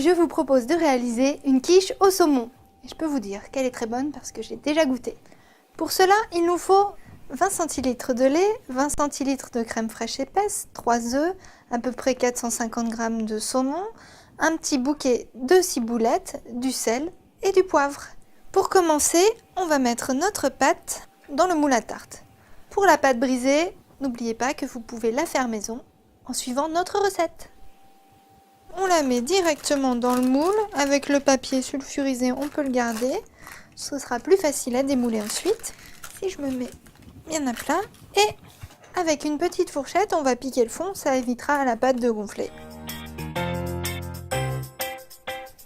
je vous propose de réaliser une quiche au saumon. Et je peux vous dire qu'elle est très bonne parce que j'ai déjà goûté. Pour cela, il nous faut 20 centilitres de lait, 20 centilitres de crème fraîche épaisse, 3 œufs, à peu près 450 g de saumon, un petit bouquet de ciboulettes, du sel et du poivre. Pour commencer, on va mettre notre pâte dans le moule à tarte. Pour la pâte brisée, n'oubliez pas que vous pouvez la faire maison en suivant notre recette. On la met directement dans le moule. Avec le papier sulfurisé, on peut le garder. Ce sera plus facile à démouler ensuite. Si je me mets bien à plat. Et avec une petite fourchette, on va piquer le fond. Ça évitera à la pâte de gonfler.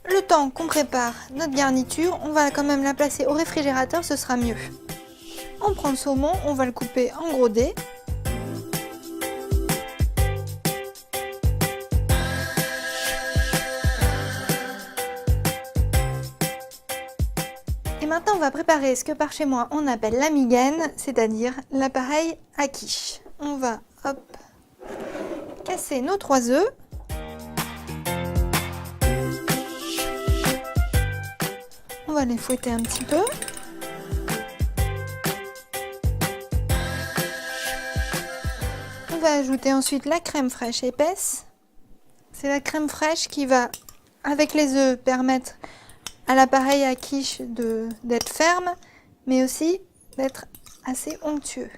Le temps qu'on prépare notre garniture, on va quand même la placer au réfrigérateur, ce sera mieux. On prend le saumon, on va le couper en gros dés. Et maintenant, on va préparer ce que par chez moi on appelle la migaine, c'est-à-dire l'appareil à quiche. On va, hop, casser nos 3 œufs. On va les fouetter un petit peu. On va ajouter ensuite la crème fraîche épaisse. C'est la crème fraîche qui va, avec les œufs, permettre à l'appareil à quiche d'être ferme, mais aussi d'être assez onctueux.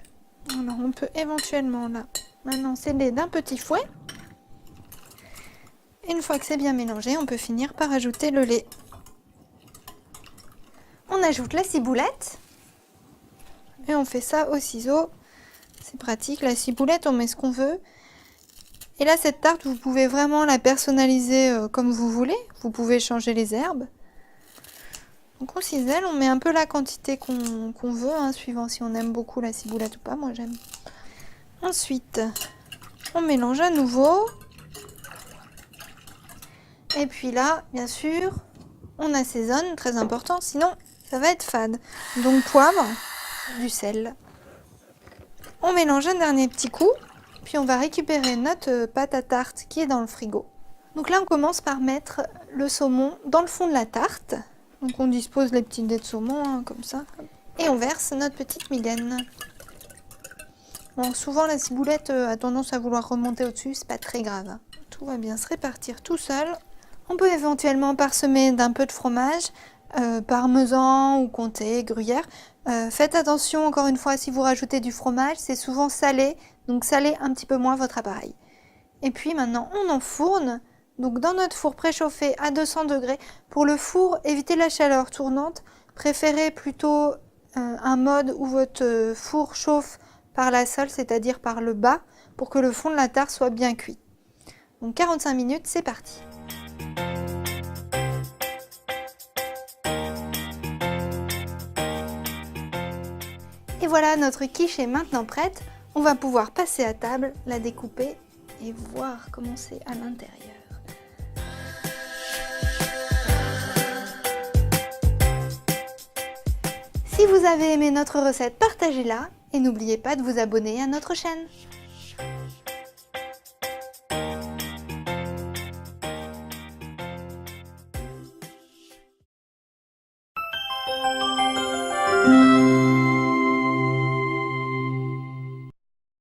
Alors on peut éventuellement là, maintenant sceller d'un petit fouet. Une fois que c'est bien mélangé, on peut finir par ajouter le lait. On ajoute la ciboulette et on fait ça au ciseau. C'est pratique, la ciboulette, on met ce qu'on veut. Et là, cette tarte, vous pouvez vraiment la personnaliser comme vous voulez. Vous pouvez changer les herbes. Donc on cisèle, on met un peu la quantité qu'on veut, hein, suivant si on aime beaucoup la ciboulette ou pas. Moi, j'aime. Ensuite, on mélange à nouveau. Et puis là, bien sûr, on assaisonne, très important, sinon ça va être fade. Donc poivre, du sel. On mélange un dernier petit coup, puis on va récupérer notre pâte à tarte qui est dans le frigo. Donc là, on commence par mettre le saumon dans le fond de la tarte. Donc on dispose les petits dés de saumon, hein, comme ça. Et on verse notre petite migaine. Bon, souvent la ciboulette a tendance à vouloir remonter au-dessus, c'est pas très grave, hein. Tout va bien se répartir tout seul. On peut éventuellement parsemer d'un peu de fromage, parmesan ou comté, gruyère. Faites attention encore une fois si vous rajoutez du fromage, c'est souvent salé, donc salez un petit peu moins votre appareil. Et puis maintenant on enfourne, donc dans notre four préchauffé à 200 degrés. Pour le four, évitez la chaleur tournante, préférez plutôt un mode où votre four chauffe par la sole, c'est-à-dire par le bas, pour que le fond de la tarte soit bien cuit. Donc 45 minutes, c'est parti. Et voilà, notre quiche est maintenant prête. On va pouvoir passer à table, la découper et voir comment c'est à l'intérieur. Si vous avez aimé notre recette, partagez-la et n'oubliez pas de vous abonner à notre chaîne.